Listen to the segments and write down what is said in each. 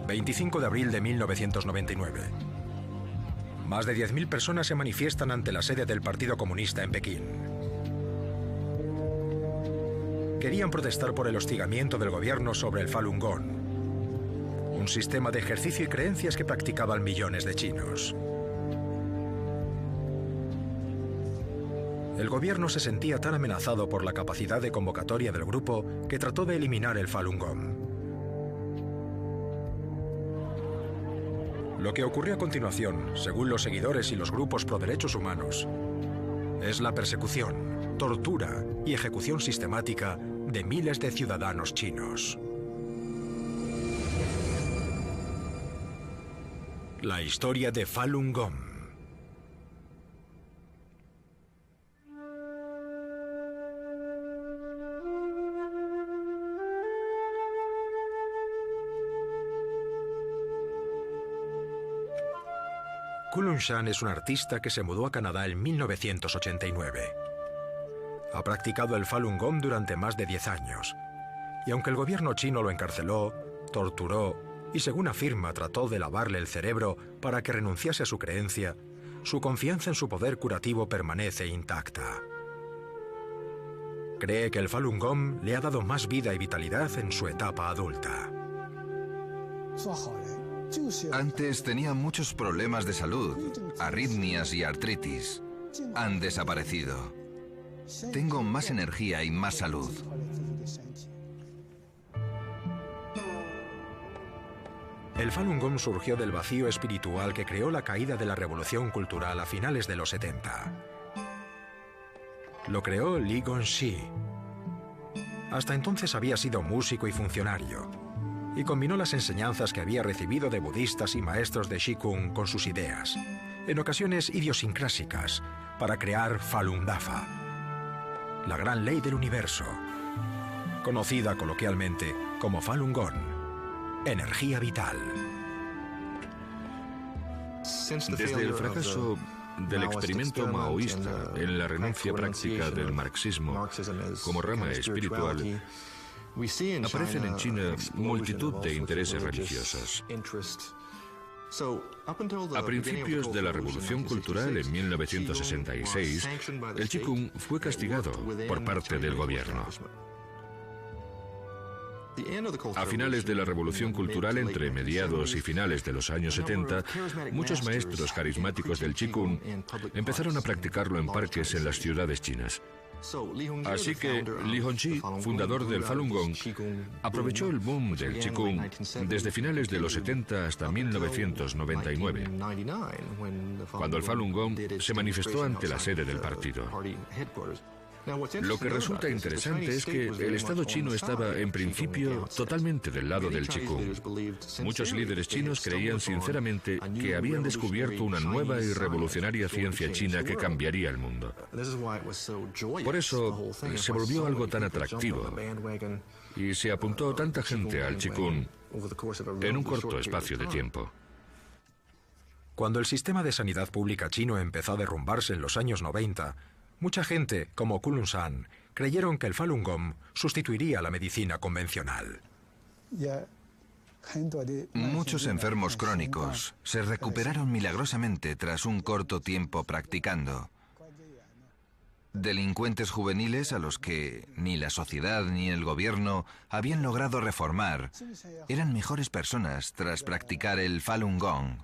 25 de abril de 1999. Más de 10.000 personas se manifiestan ante la sede del Partido Comunista en Pekín. Querían protestar por el hostigamiento del gobierno sobre el Falun Gong, un sistema de ejercicio y creencias que practicaban millones de chinos. El gobierno se sentía tan amenazado por la capacidad de convocatoria del grupo que trató de eliminar el Falun Gong. Lo que ocurrió a continuación, según los seguidores y los grupos pro derechos humanos, es la persecución, tortura y ejecución sistemática de miles de ciudadanos chinos. La historia de Falun Gong. Kulun Shan es un artista que se mudó a Canadá en 1989. Ha practicado el Falun Gong durante más de 10 años, y aunque el gobierno chino lo encarceló, torturó y, según afirma, trató de lavarle el cerebro para que renunciase a su creencia, su confianza en su poder curativo permanece intacta. Cree que el Falun Gong le ha dado más vida y vitalidad en su etapa adulta. Antes tenía muchos problemas de salud, arritmias y artritis. Han desaparecido. Tengo más energía y más salud. El Falun Gong surgió del vacío espiritual que creó la caída de la revolución cultural a finales de los 70. Lo creó Li Gongxi. Hasta entonces había sido músico y funcionario, y combinó las enseñanzas que había recibido de budistas y maestros de Qigong con sus ideas, en ocasiones idiosincrásicas, para crear Falun Dafa, la gran ley del universo, conocida coloquialmente como Falun Gong, energía vital. Desde el fracaso del experimento maoísta en la renuncia práctica del marxismo como rama espiritual, aparecen en China multitud de intereses religiosos. A principios de la Revolución Cultural en 1966, el Qigong fue castigado por parte del gobierno. A finales de la Revolución Cultural, entre mediados y finales de los años 70, muchos maestros carismáticos del Qigong empezaron a practicarlo en parques en las ciudades chinas. Así que Li Gongxi, fundador del Falun Gong, aprovechó el boom del Qigong desde finales de los 70 hasta 1999, cuando el Falun Gong se manifestó ante la sede del partido. Lo que resulta interesante es que el Estado chino estaba, en principio, totalmente del lado del Qigong. Muchos líderes chinos creían sinceramente que habían descubierto una nueva y revolucionaria ciencia china que cambiaría el mundo. Por eso se volvió algo tan atractivo y se apuntó tanta gente al Qigong en un corto espacio de tiempo. Cuando el sistema de sanidad pública chino empezó a derrumbarse en los años 90, mucha gente, como Kulun Shan, creyeron que el Falun Gong sustituiría a la medicina convencional. Muchos enfermos crónicos se recuperaron milagrosamente tras un corto tiempo practicando. Delincuentes juveniles a los que ni la sociedad ni el gobierno habían logrado reformar eran mejores personas tras practicar el Falun Gong.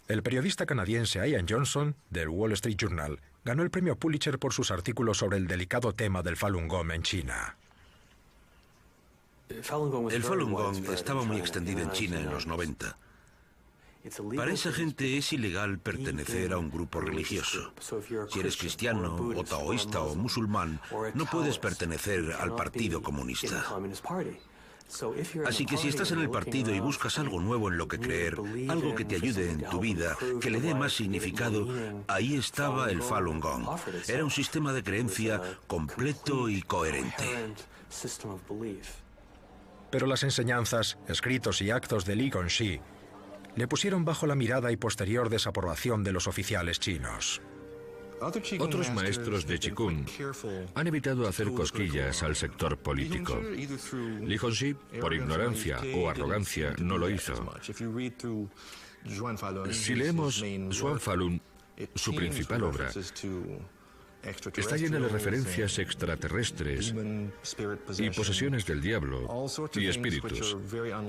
El periodista canadiense Ian Johnson, del Wall Street Journal, ganó el premio Pulitzer por sus artículos sobre el delicado tema del Falun Gong en China. El Falun Gong estaba muy extendido en China en los 90. Para esa gente es ilegal pertenecer a un grupo religioso. Si eres cristiano, o taoísta o musulmán, no puedes pertenecer al Partido Comunista. Así que si estás en el partido y buscas algo nuevo en lo que creer, algo que te ayude en tu vida, que le dé más significado, ahí estaba el Falun Gong. Era un sistema de creencia completo y coherente. Pero las enseñanzas, escritos y actos de Li Gongxi le pusieron bajo la mirada y posterior desaprobación de los oficiales chinos. Otros maestros de Qigong han evitado hacer cosquillas al sector político. Li Hongzhi, por ignorancia o arrogancia, no lo hizo. Si leemos Zhuang Falun, su principal obra, está llena de referencias extraterrestres y posesiones del diablo y espíritus,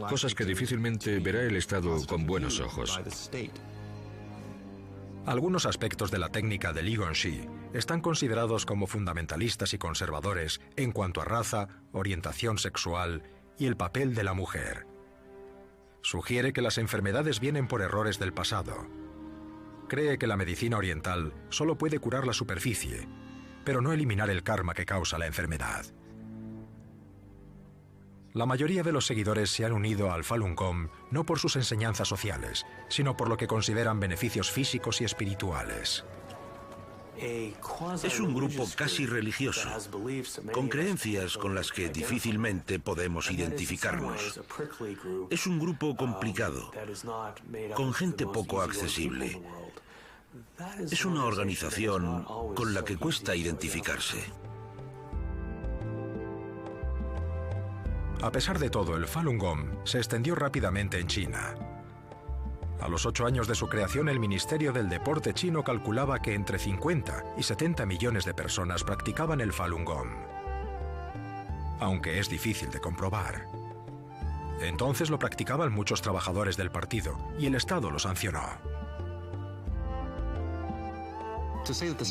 cosas que difícilmente verá el Estado con buenos ojos. Algunos aspectos de la técnica de Li Hongzhi están considerados como fundamentalistas y conservadores en cuanto a raza, orientación sexual y el papel de la mujer. Sugiere que las enfermedades vienen por errores del pasado. Cree que la medicina oriental solo puede curar la superficie, pero no eliminar el karma que causa la enfermedad. La mayoría de los seguidores se han unido al Falun Gong no por sus enseñanzas sociales, sino por lo que consideran beneficios físicos y espirituales. Es un grupo casi religioso, con creencias con las que difícilmente podemos identificarnos. Es un grupo complicado, con gente poco accesible. Es una organización con la que cuesta identificarse. A pesar de todo, el Falun Gong se extendió rápidamente en China. A los 8 años de su creación, el Ministerio del Deporte chino calculaba que entre 50 y 70 millones de personas practicaban el Falun Gong, aunque es difícil de comprobar. Entonces lo practicaban muchos trabajadores del partido y el Estado lo sancionó.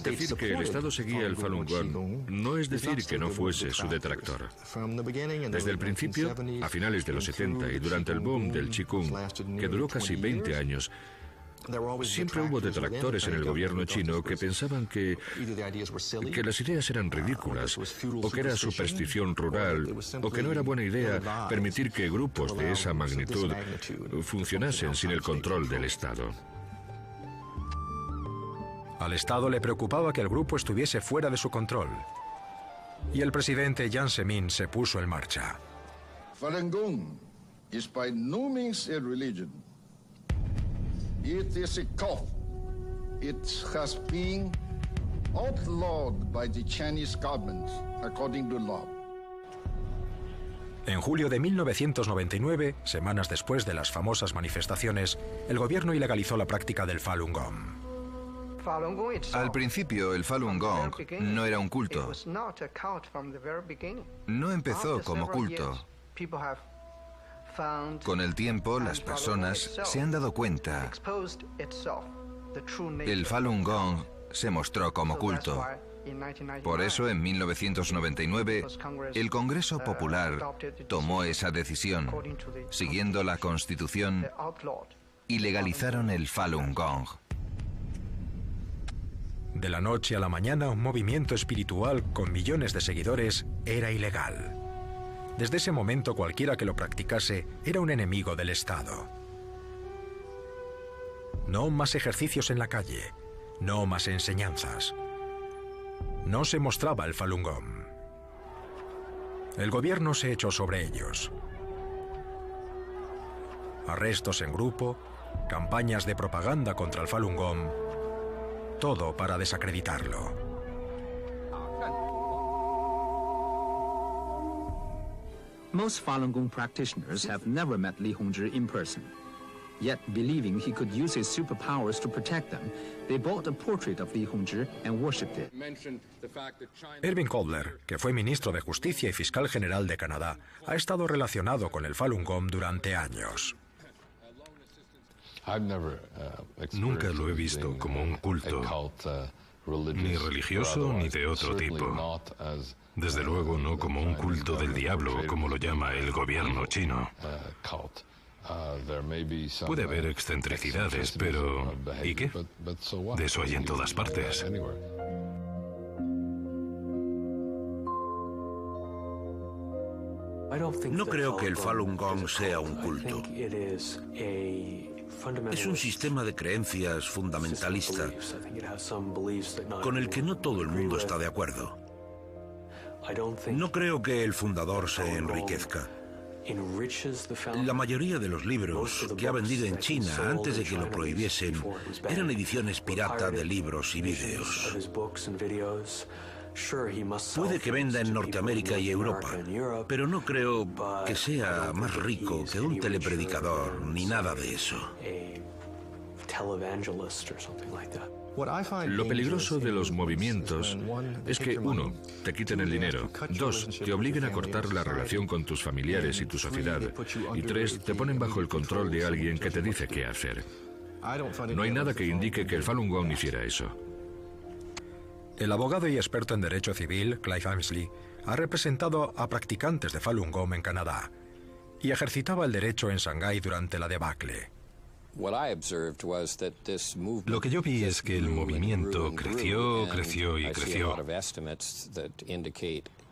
Decir que el Estado seguía el Falun Gong no es decir que no fuese su detractor. Desde el principio, a finales de los 70 y durante el boom del Qigong, que duró casi 20 años, siempre hubo detractores en el gobierno chino que pensaban que las ideas eran ridículas, o que era superstición rural, o que no era buena idea permitir que grupos de esa magnitud funcionasen sin el control del Estado. Al Estado le preocupaba que el grupo estuviese fuera de su control. Y el presidente Jiang Zemin se puso en marcha. Falun Gong is by no means a religion. It is a cult. It has been outlawed by the Chinese government according to law. En julio de 1999, semanas después de las famosas manifestaciones, el gobierno ilegalizó la práctica del Falun Gong. Al principio, el Falun Gong no era un culto. No empezó como culto. Con el tiempo, las personas se han dado cuenta. El Falun Gong se mostró como culto. Por eso, en 1999, el Congreso Popular tomó esa decisión, siguiendo la Constitución, y legalizaron el Falun Gong. De la noche a la mañana, un movimiento espiritual con millones de seguidores era ilegal. Desde ese momento, cualquiera que lo practicase era un enemigo del Estado. No más ejercicios en la calle, no más enseñanzas. No se mostraba el Falun Gong. El gobierno se echó sobre ellos. Arrestos en grupo, campañas de propaganda contra el Falun Gong, todo para desacreditarlo. Most Falun Gong practitioners have never met Li Hongzhi in person. Yet, believing he could use his superpowers to protect them, they bought a portrait of Li Hongzhi and worshipped it. Irving Kobler, que fue ministro de Justicia y fiscal general de Canadá, ha estado relacionado con el Falun Gong durante años. Nunca lo he visto como un culto, ni religioso ni de otro tipo. Desde luego no como un culto del diablo, como lo llama el gobierno chino. Puede haber excentricidades, pero ¿y qué? De eso hay en todas partes. No creo que el Falun Gong sea un culto. Es un sistema de creencias fundamentalista con el que no todo el mundo está de acuerdo. No creo que el fundador se enriquezca. La mayoría de los libros que ha vendido en China antes de que lo prohibiesen eran ediciones pirata de libros y vídeos. Puede que venda en Norteamérica y Europa, pero no creo que sea más rico que un telepredicador ni nada de eso. Lo peligroso de los movimientos es que, 1, te quiten el dinero, 2, te obliguen a cortar la relación con tus familiares y tu sociedad, y 3, te ponen bajo el control de alguien que te dice qué hacer. No hay nada que indique que el Falun Gong hiciera eso. El abogado y experto en derecho civil, Clive Amsley, ha representado a practicantes de Falun Gong en Canadá y ejercitaba el derecho en Shanghái durante la debacle. Lo que yo vi es que el movimiento creció y creció.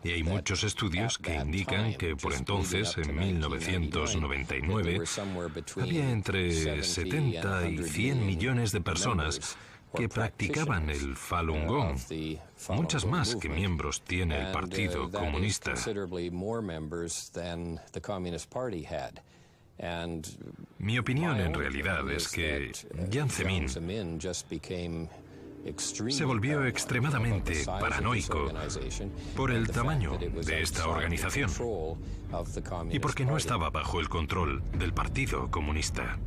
Y hay muchos estudios que indican que por entonces, en 1999, había entre 70 y 100 millones de personas que practicaban el Falun Gong, muchas más que miembros tiene el Partido Comunista. Mi opinión en realidad es que Jiang Zemin se volvió extremadamente paranoico por el tamaño de esta organización y porque no estaba bajo el control del Partido Comunista.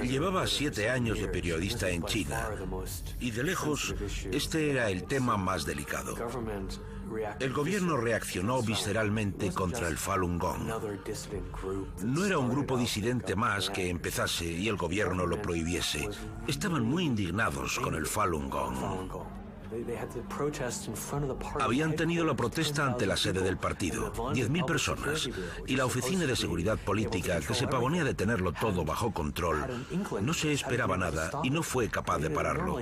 Llevaba 7 años de periodista en China y de lejos este era el tema más delicado. El gobierno reaccionó visceralmente contra el Falun Gong. No era un grupo disidente más que empezase y el gobierno lo prohibiese. Estaban muy indignados con el Falun Gong. Habían tenido la protesta ante la sede del partido, 10.000 personas, y la Oficina de Seguridad Política, que se pavonea de tenerlo todo bajo control, no se esperaba nada y no fue capaz de pararlo.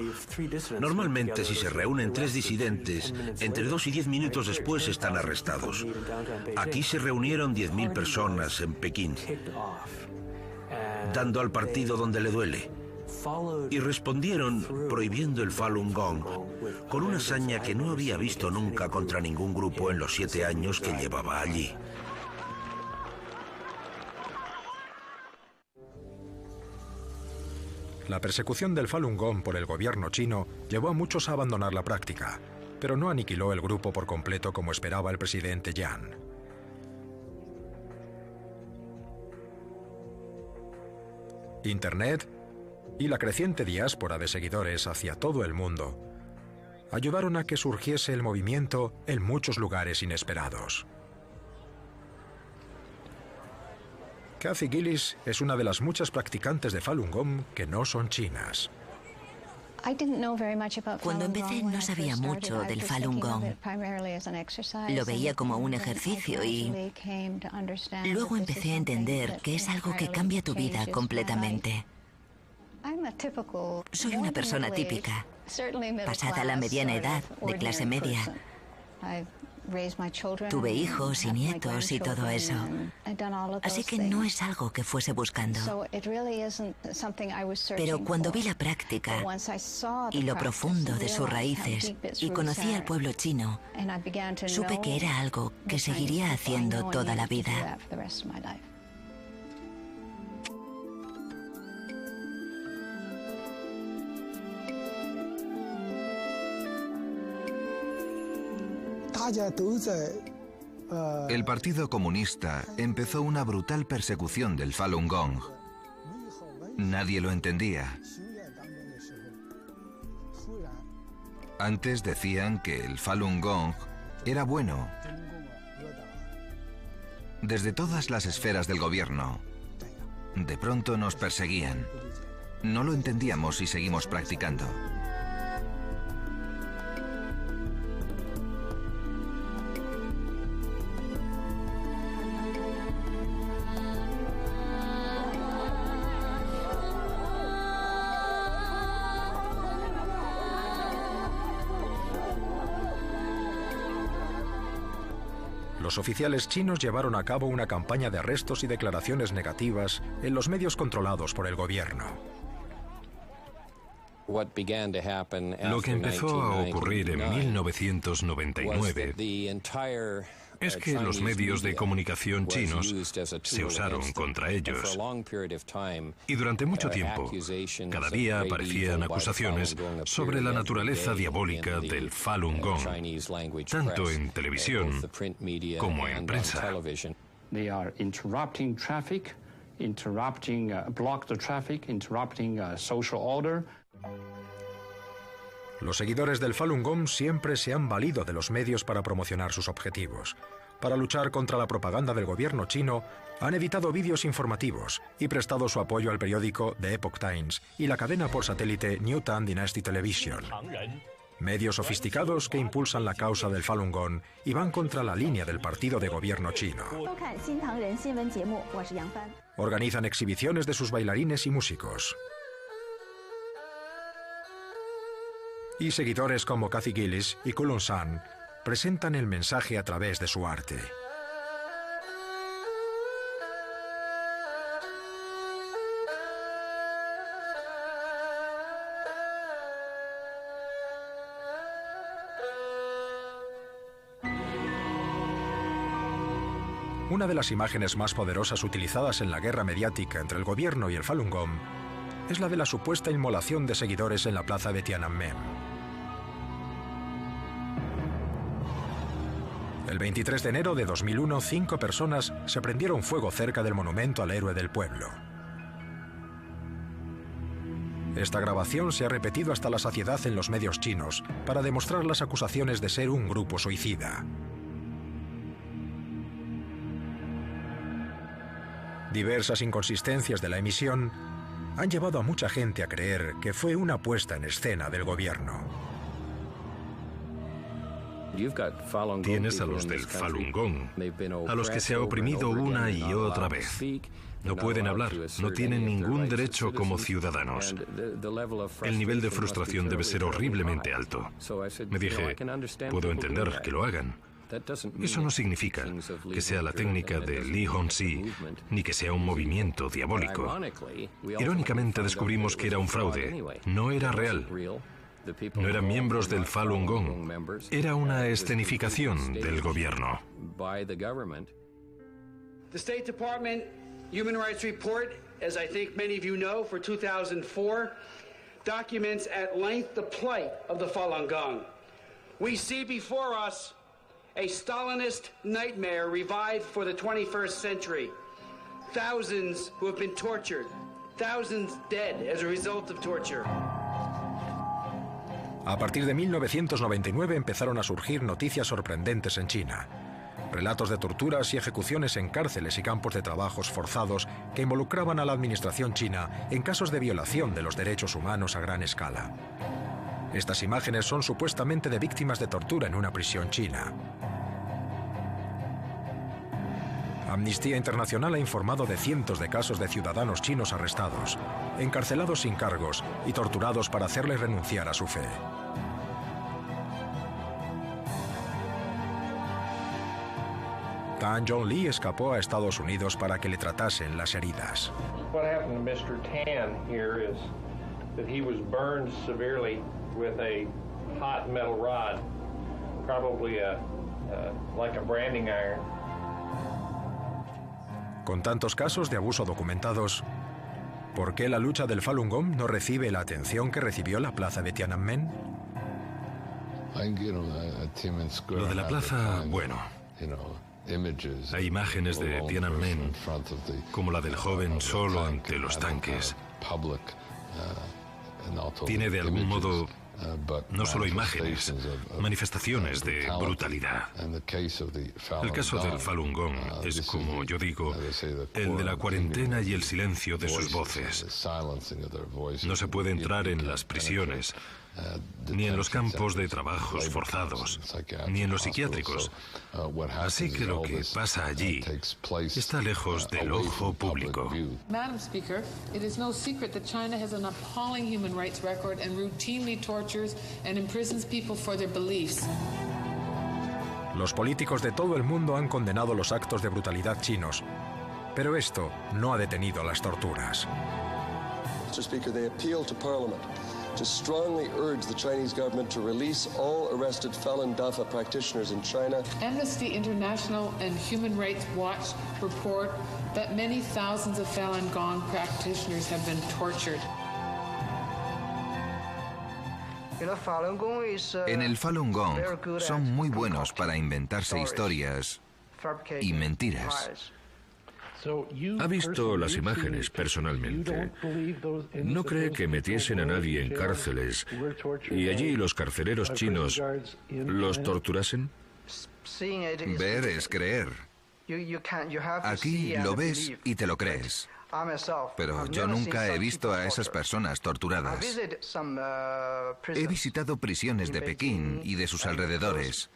Normalmente, si se reúnen 3 disidentes, entre 2 y 10 minutos después están arrestados. Aquí se reunieron 10.000 personas en Pekín, dando al partido donde le duele. Y respondieron prohibiendo el Falun Gong con una hazaña que no había visto nunca contra ningún grupo en los 7 años que llevaba allí. La persecución del Falun Gong por el gobierno chino llevó a muchos a abandonar la práctica, pero no aniquiló el grupo por completo como esperaba el presidente Jiang. Internet y la creciente diáspora de seguidores hacia todo el mundo ayudaron a que surgiese el movimiento en muchos lugares inesperados. Kathy Gillis es una de las muchas practicantes de Falun Gong que no son chinas. Cuando empecé no sabía mucho del Falun Gong. Lo veía como un ejercicio y luego empecé a entender que es algo que cambia tu vida completamente. Soy una persona típica, pasada la mediana edad, de clase media. Tuve hijos y nietos y todo eso. Así que no es algo que fuese buscando. Pero cuando vi la práctica y lo profundo de sus raíces y conocí al pueblo chino, supe que era algo que seguiría haciendo toda la vida. El Partido Comunista empezó una brutal persecución del Falun Gong. Nadie lo entendía. Antes decían que el Falun Gong era bueno. Desde todas las esferas del gobierno, de pronto nos perseguían. No lo entendíamos y seguimos practicando. Los oficiales chinos llevaron a cabo una campaña de arrestos y declaraciones negativas en los medios controlados por el gobierno. Lo que empezó a ocurrir en 1999 es que los medios de comunicación chinos se usaron contra ellos. Y durante mucho tiempo, cada día aparecían acusaciones sobre la naturaleza diabólica del Falun Gong, tanto en televisión como en prensa. They are interrupting traffic, block the traffic, interrupting social order. Los seguidores del Falun Gong siempre se han valido de los medios para promocionar sus objetivos. Para luchar contra la propaganda del gobierno chino, han editado vídeos informativos y prestado su apoyo al periódico The Epoch Times y la cadena por satélite New Tang Dynasty Television. Medios sofisticados que impulsan la causa del Falun Gong y van contra la línea del partido de gobierno chino. Organizan exhibiciones de sus bailarines y músicos. Y seguidores como Kathy Gillis y Kulun San presentan el mensaje a través de su arte. Una de las imágenes más poderosas utilizadas en la guerra mediática entre el gobierno y el Falun Gong es la de la supuesta inmolación de seguidores en la plaza de Tiananmen. El 23 de enero de 2001, 5 personas se prendieron fuego cerca del monumento al héroe del pueblo. Esta grabación se ha repetido hasta la saciedad en los medios chinos para demostrar las acusaciones de ser un grupo suicida. Diversas inconsistencias de la emisión han llevado a mucha gente a creer que fue una puesta en escena del gobierno. Tienes a los del Falun Gong, a los que se ha oprimido una y otra vez. No pueden hablar, no tienen ningún derecho como ciudadanos. El nivel de frustración debe ser horriblemente alto. Me dije, puedo entender que lo hagan. Eso no significa que sea la técnica de Li Hongzhi, ni que sea un movimiento diabólico. Irónicamente descubrimos que era un fraude, no era real. No eran miembros del Falun Gong, era una escenificación del gobierno. The State Department Human Rights Report, as I think many of you know, for 2004, documents at length the plight of the Falun Gong. We see before us a Stalinist nightmare revived for the 21st century. Thousands who have been tortured, thousands dead as a result of torture. A partir de 1999 empezaron a surgir noticias sorprendentes en China. Relatos de torturas y ejecuciones en cárceles y campos de trabajos forzados que involucraban a la administración china en casos de violación de los derechos humanos a gran escala. Estas imágenes son supuestamente de víctimas de tortura en una prisión china. Amnistía Internacional ha informado de cientos de casos de ciudadanos chinos arrestados, encarcelados sin cargos y torturados para hacerles renunciar a su fe. Tan Zhongli escapó a Estados Unidos para que le tratasen las heridas. What happened to Mr. Tan here is that he was burned severely with a hot metal rod, probably like a branding iron. Con tantos casos de abuso documentados, ¿por qué la lucha del Falun Gong no recibe la atención que recibió la plaza de Tiananmen? Lo de la plaza, bueno. Hay imágenes de Tiananmen, como la del joven solo ante los tanques. Tiene de algún modo no solo imágenes, manifestaciones de brutalidad. El caso del Falun Gong es, como yo digo, el de la cuarentena y el silencio de sus voces. No se puede entrar en las prisiones, ni en los campos de trabajos forzados, ni en los psiquiátricos. Así que lo que pasa allí está lejos del ojo público. Madam Speaker, it is no secret that China has an appalling human rights record and routinely tortures and imprisons people for their beliefs. Los políticos de todo el mundo han condenado los actos de brutalidad chinos, pero esto no ha detenido las torturas. Mr. Speaker, they appeal to Parliament to strongly urge the Chinese government to release all arrested Falun Dafa practitioners in China. Amnesty International and Human Rights Watch report that many thousands of Falun Gong practitioners have been tortured. En el Falun Gong son muy buenos para inventarse historias y mentiras. ¿Ha visto las imágenes personalmente? ¿No cree que metiesen a nadie en cárceles y allí los carceleros chinos los torturasen? Ver es creer. Aquí lo ves y te lo crees. Pero yo nunca he visto a esas personas torturadas. He visitado prisiones de Pekín y de sus alrededores.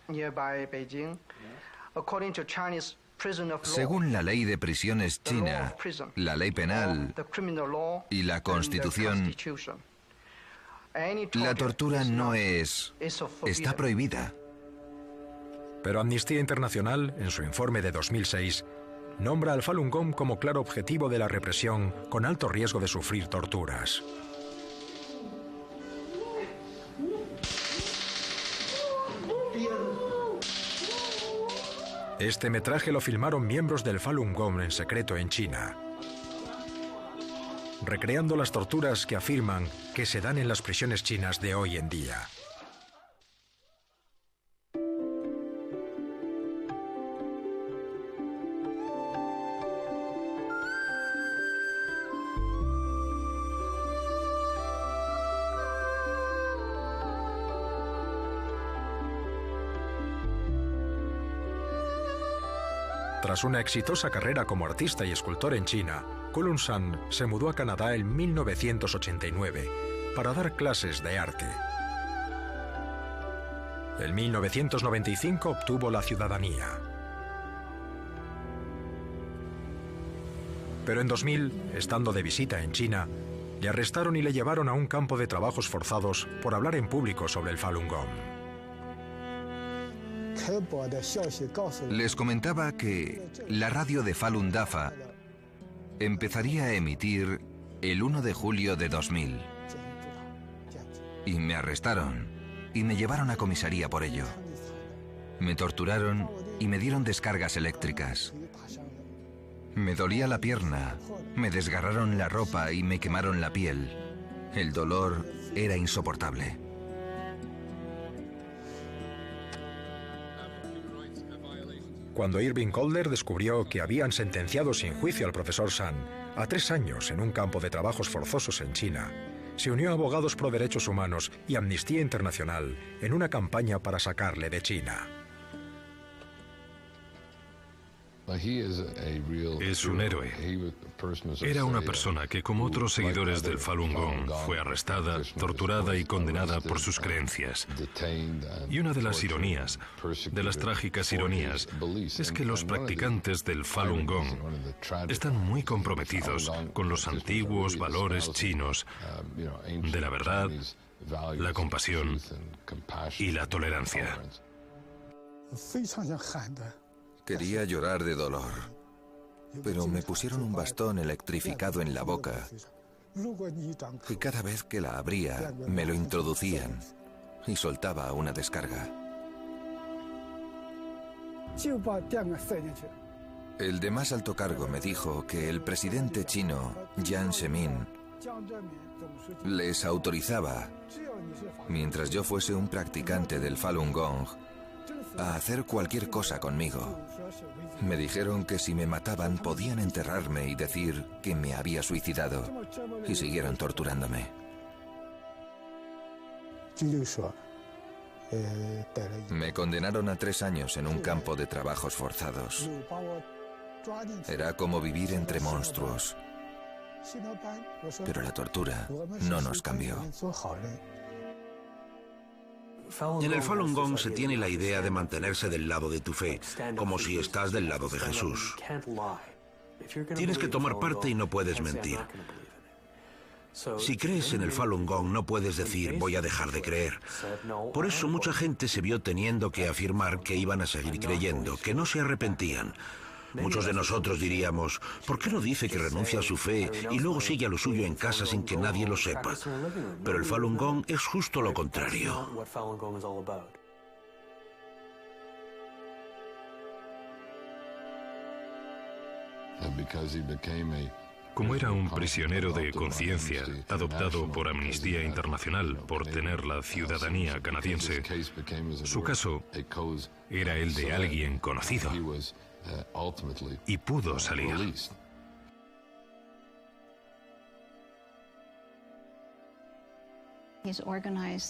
Según la ley de prisiones china, la ley penal y la Constitución, la tortura no está prohibida. Pero Amnistía Internacional, en su informe de 2006, nombra al Falun Gong como claro objetivo de la represión con alto riesgo de sufrir torturas. Este metraje lo filmaron miembros del Falun Gong en secreto en China, recreando las torturas que afirman que se dan en las prisiones chinas de hoy en día. Tras una exitosa carrera como artista y escultor en China, Kulun San se mudó a Canadá en 1989 para dar clases de arte. En 1995 obtuvo la ciudadanía. Pero en 2000, estando de visita en China, le arrestaron y le llevaron a un campo de trabajos forzados por hablar en público sobre el Falun Gong. Les comentaba que la radio de Falun Dafa empezaría a emitir el 1 de julio de 2000. Y me arrestaron y me llevaron a comisaría por ello. Me torturaron y me dieron descargas eléctricas. Me dolía la pierna, me desgarraron la ropa y me quemaron la piel. El dolor era insoportable. Cuando Irving Calder descubrió que habían sentenciado sin juicio al profesor San a 3 años en un campo de trabajos forzosos en China, se unió a Abogados Pro Derechos Humanos y Amnistía Internacional en una campaña para sacarle de China. Es un héroe. Era una persona que, como otros seguidores del Falun Gong, fue arrestada, torturada y condenada por sus creencias. Y una de las ironías, de las trágicas ironías, es que los practicantes del Falun Gong están muy comprometidos con los antiguos valores chinos de la verdad, la compasión y la tolerancia. Quería llorar de dolor, pero me pusieron un bastón electrificado en la boca y cada vez que la abría me lo introducían y soltaba una descarga. El de más alto cargo me dijo que el presidente chino, Jiang Zemin, les autorizaba, mientras yo fuese un practicante del Falun Gong, a hacer cualquier cosa conmigo. Me dijeron que si me mataban podían enterrarme y decir que me había suicidado, y siguieron torturándome. Me condenaron a 3 años en un campo de trabajos forzados. Era como vivir entre monstruos. Pero la tortura no nos cambió. En el Falun Gong se tiene la idea de mantenerse del lado de tu fe, como si estás del lado de Jesús. Tienes que tomar parte y no puedes mentir. Si crees en el Falun Gong, no puedes decir voy a dejar de creer. Por eso mucha gente se vio teniendo que afirmar que iban a seguir creyendo, que no se arrepentían. Muchos de nosotros diríamos, ¿por qué no dice que renuncia a su fe y luego sigue a lo suyo en casa sin que nadie lo sepa? Pero el Falun Gong es justo lo contrario. Como era un prisionero de conciencia, adoptado por Amnistía Internacional por tener la ciudadanía canadiense, su caso era el de alguien conocido y pudo salir.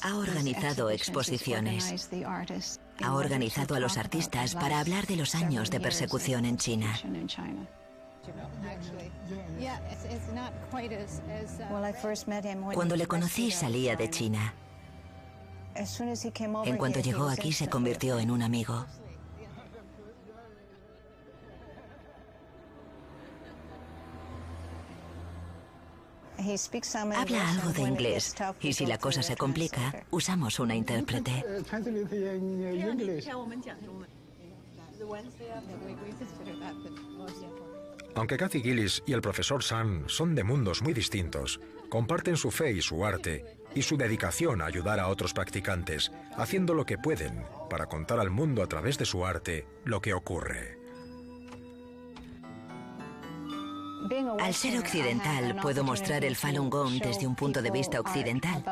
Ha organizado exposiciones. Ha organizado a los artistas para hablar de los años de persecución en China. Cuando le conocí salía de China. En cuanto llegó aquí se convirtió en un amigo. Habla algo de inglés y si la cosa se complica, usamos una intérprete. Aunque Kathy Gillis y el profesor Sun son de mundos muy distintos, comparten su fe y su arte y su dedicación a ayudar a otros practicantes, haciendo lo que pueden para contar al mundo a través de su arte lo que ocurre. Al ser occidental, puedo mostrar el Falun Gong desde un punto de vista occidental.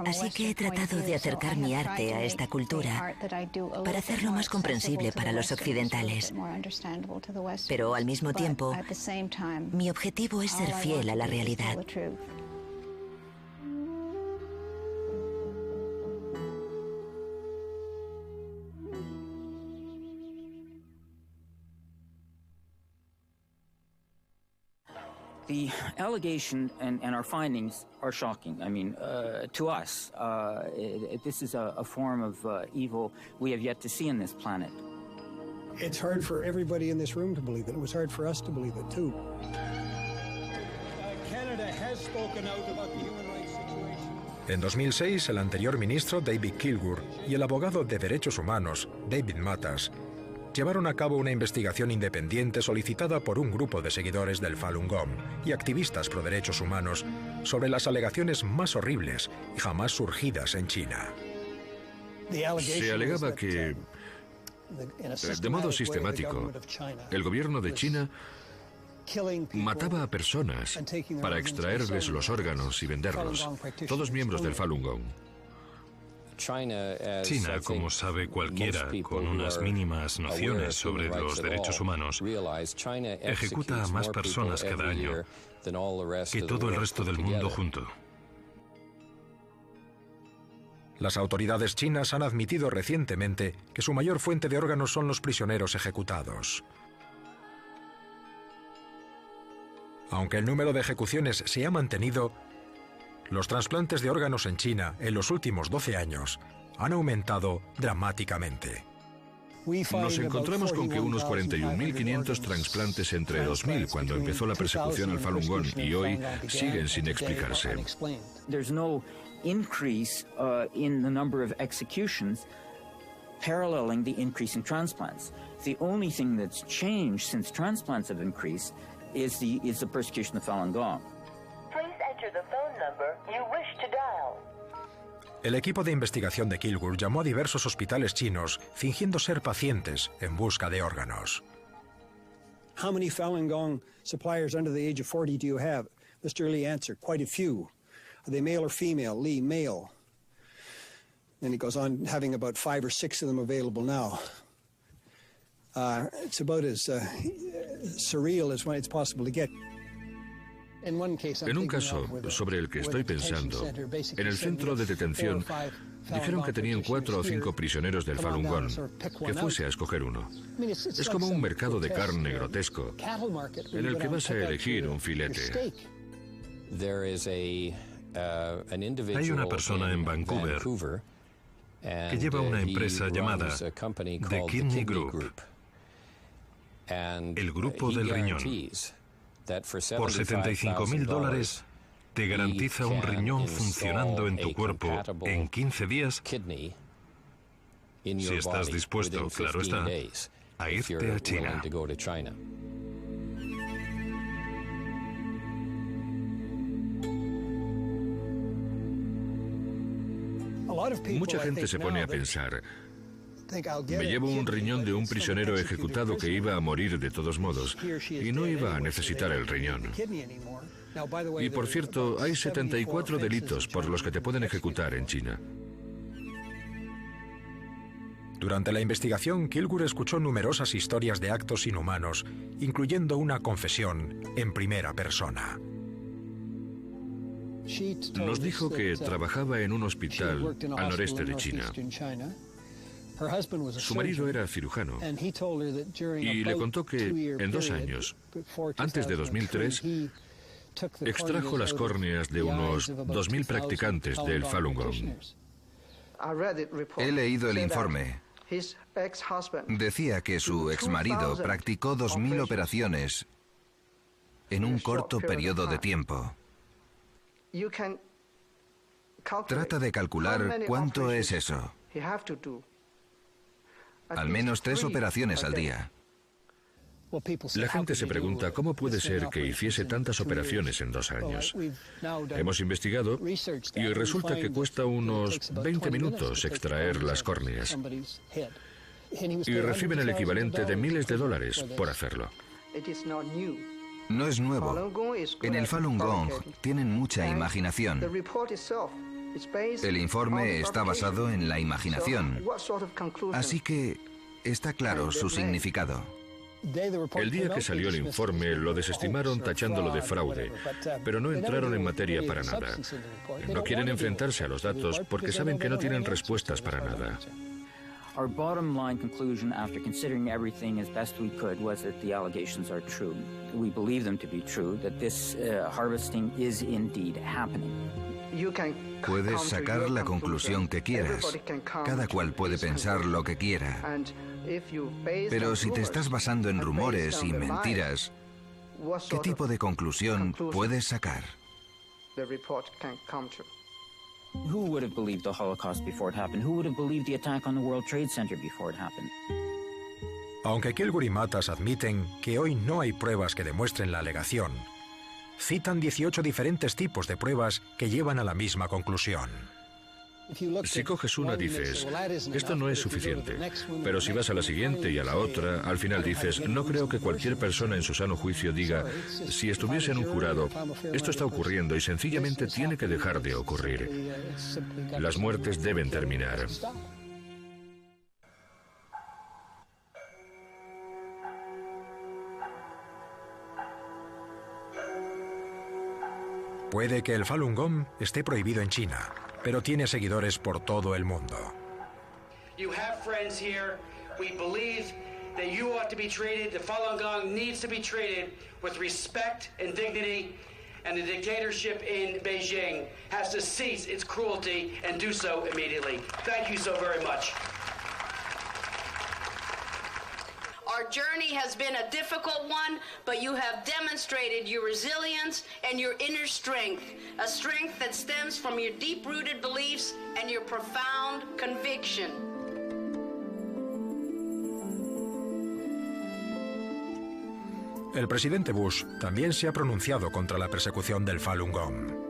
Así que he tratado de acercar mi arte a esta cultura para hacerlo más comprensible para los occidentales. Pero al mismo tiempo, mi objetivo es ser fiel a la realidad. The allegation and our findings are shocking. I mean, to us, this is a form of evil we have yet to see on this planet. It's hard for everybody in this room to believe it. It was hard for us to believe it, too. Canada has spoken out about the human rights situation. En 2006, el anterior ministro David Kilgour y el abogado de derechos humanos David Matas llevaron a cabo una investigación independiente solicitada por un grupo de seguidores del Falun Gong y activistas pro derechos humanos sobre las alegaciones más horribles y jamás surgidas en China. Se alegaba que, de modo sistemático, el gobierno de China mataba a personas para extraerles los órganos y venderlos, todos miembros del Falun Gong. China, como sabe cualquiera con unas mínimas nociones sobre los derechos humanos, ejecuta a más personas cada año que todo el resto del mundo junto. Las autoridades chinas han admitido recientemente que su mayor fuente de órganos son los prisioneros ejecutados. Aunque el número de ejecuciones se ha mantenido, los trasplantes de órganos en China en los últimos 12 años han aumentado dramáticamente. Nos encontramos con que unos 41.500 trasplantes entre 2000, cuando empezó la persecución al Falun Gong, y hoy siguen sin explicarse. There's no increase in the number of executions paralleling the increase in transplants. The only thing that's changed since transplants have increased is the persecution of Falun Gong. El equipo de investigación de Kilgour llamó a diversos hospitales chinos fingiendo ser pacientes en busca de órganos. How many Falun Gong suppliers under the age of 40 do you have? Mr. Lee answered, quite a few. Are they male or female? Lee, male. Then he goes on having about 5 or 6 of them available now. It's about as surreal as it's possible to get. En un caso sobre el que estoy pensando, en el centro de detención dijeron que tenían 4 o 5 prisioneros del Falun Gong, que fuese a escoger uno. Es como un mercado de carne grotesco, en el que vas a elegir un filete. Hay una persona en Vancouver que lleva una empresa llamada The Kidney Group, el grupo del riñón. Por $75,000 te garantiza un riñón funcionando en tu cuerpo en 15 días, si estás dispuesto, claro está, a irte a China. Mucha gente se pone a pensar, me llevo un riñón de un prisionero ejecutado que iba a morir de todos modos y no iba a necesitar el riñón. Y por cierto, hay 74 delitos por los que te pueden ejecutar en China. Durante la investigación, Kilgur escuchó numerosas historias de actos inhumanos, incluyendo una confesión en primera persona. Nos dijo que trabajaba en un hospital al noreste de China. Su marido era cirujano y le contó que en 2 años, antes de 2003, extrajo las córneas de unos 2.000 practicantes del Falun Gong. He leído el informe. Decía que su exmarido practicó 2.000 operaciones en un corto periodo de tiempo. Trata de calcular cuánto es eso. Al menos 3 operaciones al día. La gente se pregunta cómo puede ser que hiciese tantas operaciones en 2 años. Hemos investigado y resulta que cuesta unos 20 minutos extraer las córneas. Y reciben el equivalente de miles de dólares por hacerlo. No es nuevo. En el Falun Gong tienen mucha imaginación. El informe está basado en la imaginación. Así que está claro su significado. El día que salió el informe lo desestimaron tachándolo de fraude, pero no entraron en materia para nada. No quieren enfrentarse a los datos porque saben que no tienen respuestas para nada. Our bottom line conclusion, after considering everything as best we could, was that the allegations are true. We believe them to be true, that this harvesting is indeed happening. Puedes sacar la conclusión que quieras. Cada cual puede pensar lo que quiera. Pero si te estás basando en rumores y mentiras, ¿qué tipo de conclusión puedes sacar? Who would have believed the Holocaust before it happened? Who would have believed the attack on the World Trade Center before it happened? Aunque Kilgur y Matas admiten que hoy no hay pruebas que demuestren la alegación, citan 18 diferentes tipos de pruebas que llevan a la misma conclusión. Si coges una dices, esto no es suficiente, pero si vas a la siguiente y a la otra, al final dices, no creo que cualquier persona en su sano juicio diga, si estuviese en un jurado, esto está ocurriendo y sencillamente tiene que dejar de ocurrir. Las muertes deben terminar. Puede que el Falun Gong esté prohibido en China, pero tiene seguidores por todo el mundo. You have friends here. We believe that you ought to be treated, the Falun Gong needs to be treated with respect and dignity, and the dictatorship in Beijing has to cease its cruelty and do so immediately. Thank you so very much. Our journey has been a difficult one, but you have demonstrated your resilience and your inner strength, a strength that stems from your deep-rooted beliefs and your profound conviction. El presidente Bush también se ha pronunciado contra la persecución del Falun Gong.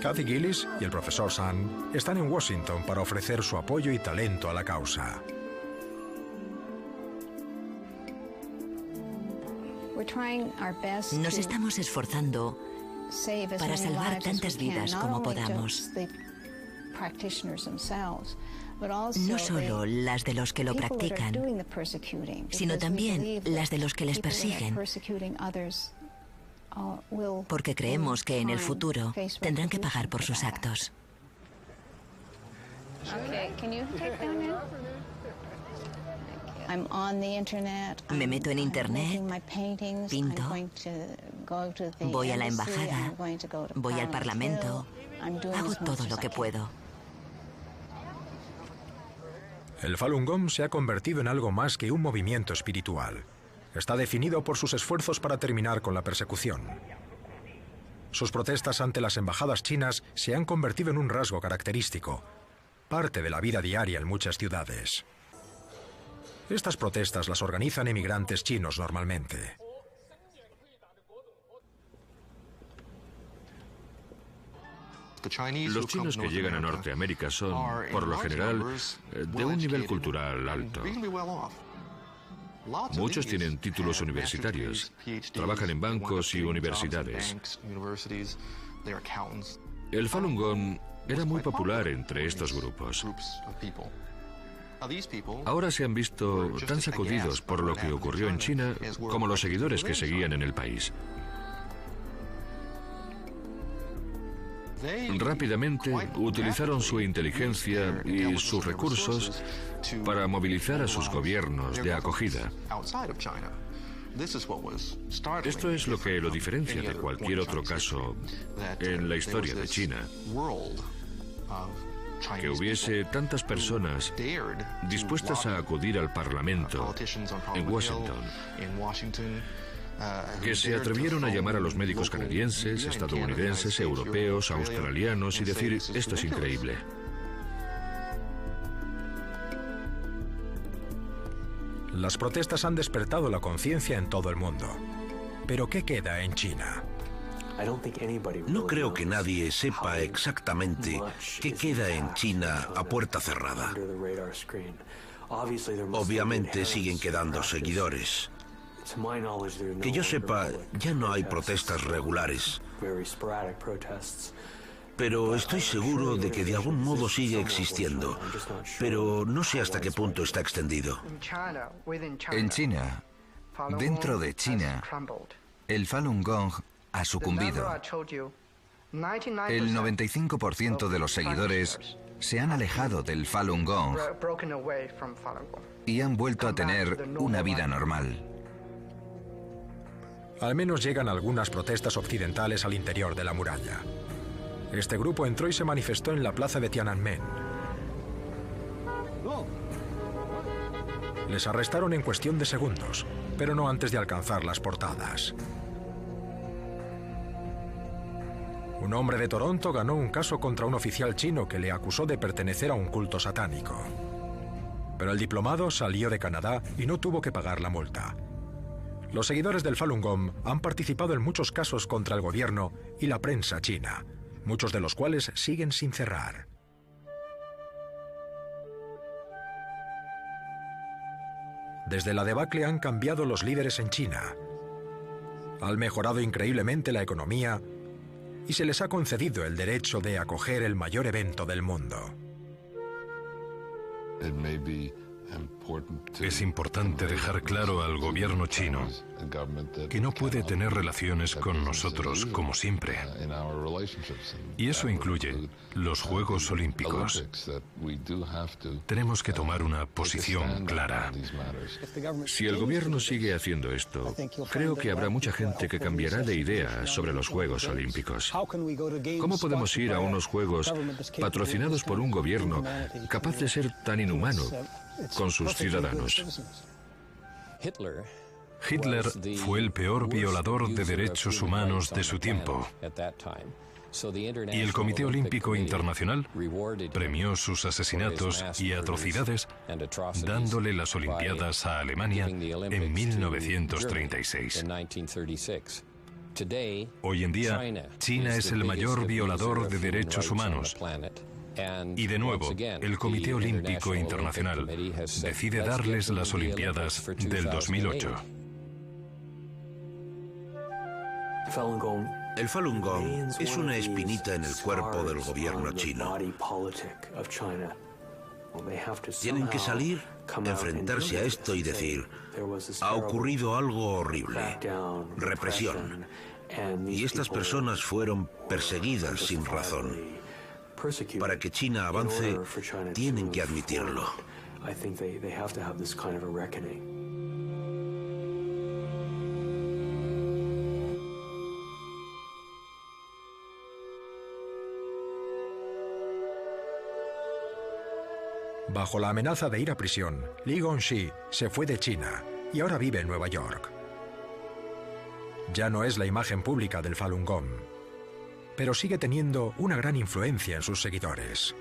Kathy Gillis y el profesor Sun están en Washington para ofrecer su apoyo y talento a la causa. Nos estamos esforzando para salvar tantas vidas como podamos. No solo las de los que lo practican, sino también las de los que les persiguen. Porque creemos que en el futuro tendrán que pagar por sus actos. Me meto en internet, pinto, voy a la embajada, voy al parlamento, hago todo lo que puedo. El Falun Gong se ha convertido en algo más que un movimiento espiritual. Está definido por sus esfuerzos para terminar con la persecución. Sus protestas ante las embajadas chinas se han convertido en un rasgo característico, parte de la vida diaria en muchas ciudades. Estas protestas las organizan emigrantes chinos normalmente. Los chinos que llegan a Norteamérica son, por lo general, de un nivel cultural alto. Muchos tienen títulos universitarios, trabajan en bancos y universidades. El Falun Gong era muy popular entre estos grupos. Ahora se han visto tan sacudidos por lo que ocurrió en China como los seguidores que seguían en el país. Rápidamente utilizaron su inteligencia y sus recursos para movilizar a sus gobiernos de acogida. Esto es lo que lo diferencia de cualquier otro caso en la historia de China. Que hubiese tantas personas dispuestas a acudir al Parlamento en Washington, que se atrevieron a llamar a los médicos canadienses, estadounidenses, europeos, australianos y decir: esto es increíble. Las protestas han despertado la conciencia en todo el mundo. ¿Pero qué queda en China? No creo que nadie sepa exactamente qué queda en China a puerta cerrada. Obviamente siguen quedando seguidores. Que yo sepa, ya no hay protestas regulares. Pero estoy seguro de que de algún modo sigue existiendo. Pero no sé hasta qué punto está extendido. En China, dentro de China, el Falun Gong ha sucumbido. El 95% de los seguidores se han alejado del Falun Gong y han vuelto a tener una vida normal. Al menos llegan algunas protestas occidentales al interior de la muralla. Este grupo entró y se manifestó en la plaza de Tiananmen. Les arrestaron en cuestión de segundos, pero no antes de alcanzar las portadas. Un hombre de Toronto ganó un caso contra un oficial chino que le acusó de pertenecer a un culto satánico. Pero el diplomado salió de Canadá y no tuvo que pagar la multa. Los seguidores del Falun Gong han participado en muchos casos contra el gobierno y la prensa china, muchos de los cuales siguen sin cerrar. Desde la debacle han cambiado los líderes en China. Han mejorado increíblemente la economía y se les ha concedido el derecho de acoger el mayor evento del mundo. Es importante dejar claro al gobierno chino que no puede tener relaciones con nosotros como siempre. Y eso incluye los Juegos Olímpicos. Tenemos que tomar una posición clara. Si el gobierno sigue haciendo esto, creo que habrá mucha gente que cambiará de idea sobre los Juegos Olímpicos. ¿Cómo podemos ir a unos Juegos patrocinados por un gobierno capaz de ser tan inhumano con sus ciudadanos? Hitler fue el peor violador de derechos humanos de su tiempo. Y el Comité Olímpico Internacional premió sus asesinatos y atrocidades dándole las Olimpiadas a Alemania en 1936. Hoy en día, China es el mayor violador de derechos humanos. Y de nuevo, el Comité Olímpico Internacional decide darles las Olimpiadas del 2008. El Falun Gong es una espinita en el cuerpo del gobierno chino. Tienen que salir, enfrentarse a esto y decir: ha ocurrido algo horrible, represión, y estas personas fueron perseguidas sin razón. Para que China avance, tienen que admitirlo. Bajo la amenaza de ir a prisión, Li Gongxi se fue de China y ahora vive en Nueva York. Ya no es la imagen pública del Falun Gong. pero sigue teniendo una gran influencia en sus seguidores.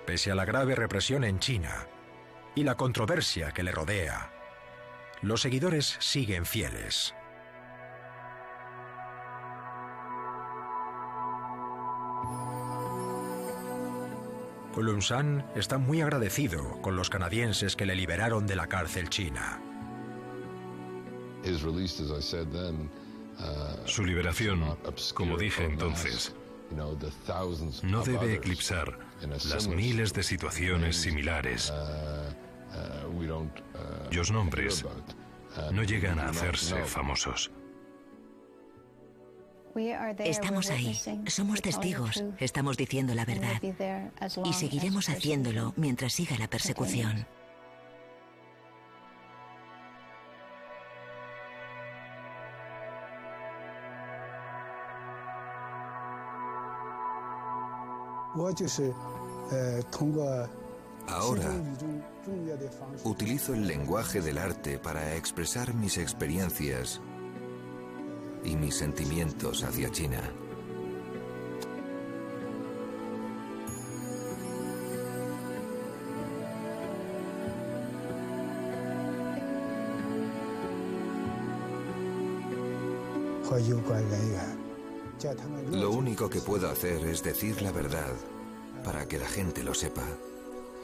Pese a la grave represión en China y la controversia que le rodea, los seguidores siguen fieles. Aung San está muy agradecido con los canadienses que le liberaron de la cárcel china. Su liberación, como dije entonces, no debe eclipsar las miles de situaciones similares, cuyos nombres no llegan a hacerse famosos. Estamos ahí, somos testigos, estamos diciendo la verdad y seguiremos haciéndolo mientras siga la persecución. Ahora utilizo el lenguaje del arte para expresar mis experiencias y mis sentimientos hacia China. Lo único que puedo hacer es decir la verdad para que la gente lo sepa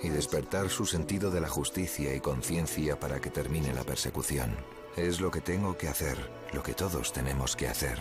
y despertar su sentido de la justicia y conciencia para que termine la persecución. Es lo que tengo que hacer, lo que todos tenemos que hacer.